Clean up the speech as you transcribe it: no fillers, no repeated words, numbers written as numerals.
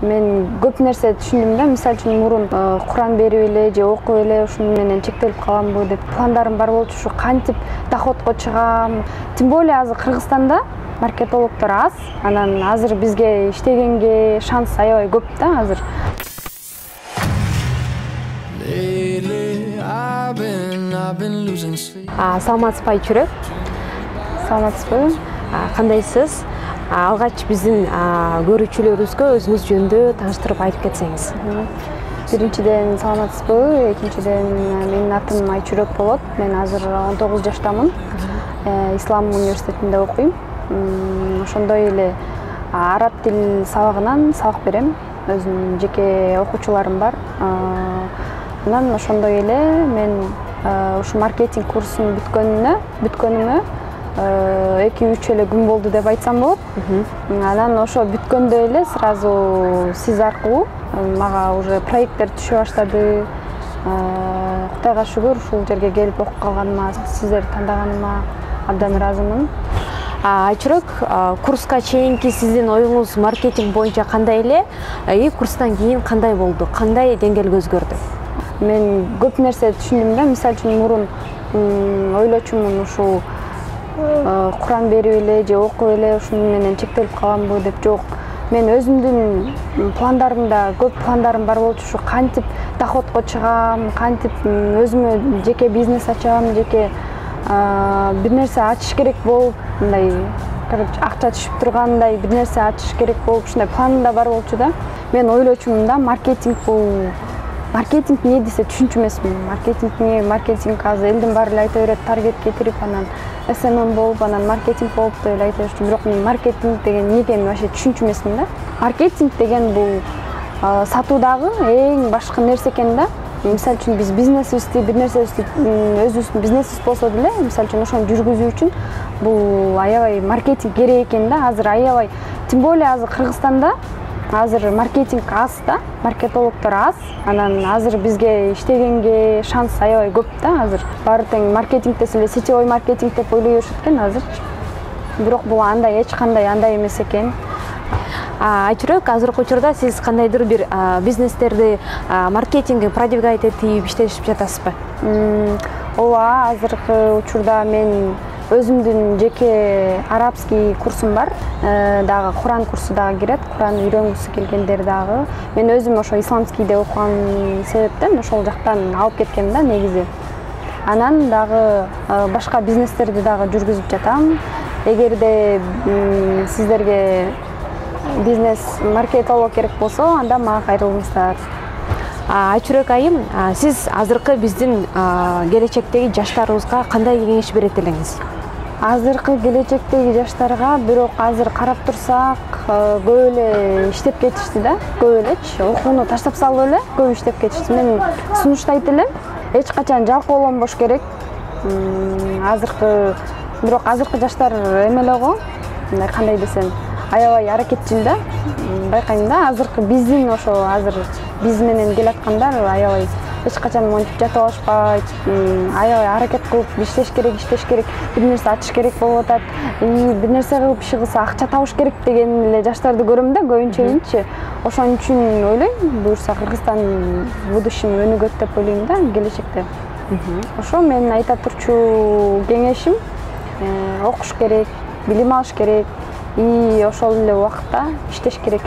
Мен көп нерсе түшүндүм да. Мисалы үчүн мурун Куран берип эле же окуп эле ушуну менен чектелип каламбы деп пландарым бар болчу. Ушу кантип доходко чыгам. Тем более азыр Кыргызстанда маркетологдор аз. Анан азыр бизге иштегенге шанс аябай көп да азыр. Саламатсызбы Айчүрөк? Саламатсызбы? Кандайсыз? Алгач биздин көрүүчүлөрүбүзгө өзүңүз жөнүндө тааныштырып айтып кетсеңиз. Биринчиден саламатсызбы, экинчиден менин атым Айчүрөк болот. Мен азыр 19 жаштамын. Ислам университетинде окуйм. Ошондой эле араб тил сабагынан сабак берем. Өзүмдүн жеке окуучуларым бар. Анан ошондой эле мен ушу маркетинг курсун бүткөнүмө 2-3 эле күн болду деп айтсам болот. Анан ошо бүткөндө эле сразу сиз аркылуу мага уже проекттер түшө баштады. Кудайга шүгүр ушул жерге келип окуп калганыма, сиздерди тандаганыма абдан ыраазымын. Айчүрөк, курска чейинки сиздин оюңуз маркетинг боюнча кандай эле? Курстан кийин кандай болду? Кандай деңгээлге өзгөрдү? Мен көп нерсе түшүндүм да. Мисалы үчүн мурун ойлочумун ушул Куран берип эле же окуп эле ушуну менен чектелип каламбы деп. Жок. Мен өзүмдүн пландарымда көп пландарым бар болчу. Ушу кантип доходко чыгам, кантип өзүмө жеке бизнес ачам, жеке бир нерсе ачыш керек болуп, мындай акча түшүп тургандай бир нерсе ачыш керек болуп, ушундай планымда бар болчу да. Мен ойлочумун да, маркетинг эмне десе түшүнчү эмесмин. Маркетинг азыр элдин баары эле айта берет, таргет кетирип, анан SMM болуп, анан маркетинг болуп деп эле айта беришти. Бирок мен маркетинг деген эмне экенин вообще түшүнчү эмесмин да. Маркетинг деген бул сатуудагы эң башкы нерсе экен да. Мисалы үчүн биз бизнесибизди, бир нерсебизди өзүбүздүн бизнесибиз болсо деле, мисалы үчүн ошону жүргүзүү үчүн бул аябай маркетинг керек экен да. Азыр аябай, тем более азыр Кыргызстанда азыр маркетинг аз да, маркетологдор аз. Анан азыр бизге иштегенге шанс аябай көп да азыр. Баары тең маркетинг десе эле сетевой маркетинг деп ойлой беришет экен азырчы. Бирок бул эч кандай андай эмес экен. Айчүрөк, азыркы учурда сиз кандайдыр бир бизнестерди маркетинг, продвигать этип иштешип жатасызбы? Ооба, азыркы учурда мен өзүмдүн жеке арабский курсум бар. Дагы Куран курсу дагы кирет. Куран үйрөнгүсү келгендер дагы. Мен өзүм ошо исламскийде окуган себептен ошол жактан алып кеткем да негизи. Анан дагы башка бизнестерди дагы жүргүзүп жатам. Эгерде сиздерге бизнес маркетолог керек болсо, анда мага кайрылыңыздар. Айчүрөк айым, сиз азыркы биздин келечектеги жаштарыбызга кандай кеңеш берет элеңиз? Азыркы келечектеги жаштарга бирок азыр карап турсак, көп эле иштеп кетишти да, көп элечи. Окууну таштап салып эле көп иштеп кетишти. Мен сунуштайт элем, эч качан жалкоолонбош керек. Бирок азыркы жаштар эме эле го, мындай кандай десем, аябай аракетчил да. Байкайм да, азыркы биздин ошо азыр биз менен келаткандар аябай эч качан монтип жатып алышпайт. Аябай аракет кылып иштеш керек, бир нерсе ачыш керек болуп атат. Бир нерсе кылып иши кылса акча табыш керек деген эле жаштарды көрөм да, көбүнчөйүнчү. Ошон үчүн ойлойм, буюрса Кыргызстан будущем өнүгөт деп ойлойм да, келечекте. Ошо менин айта турчу кеңешим, окуш керек, билим алыш керек, ошол эле убакытта иштеш керек.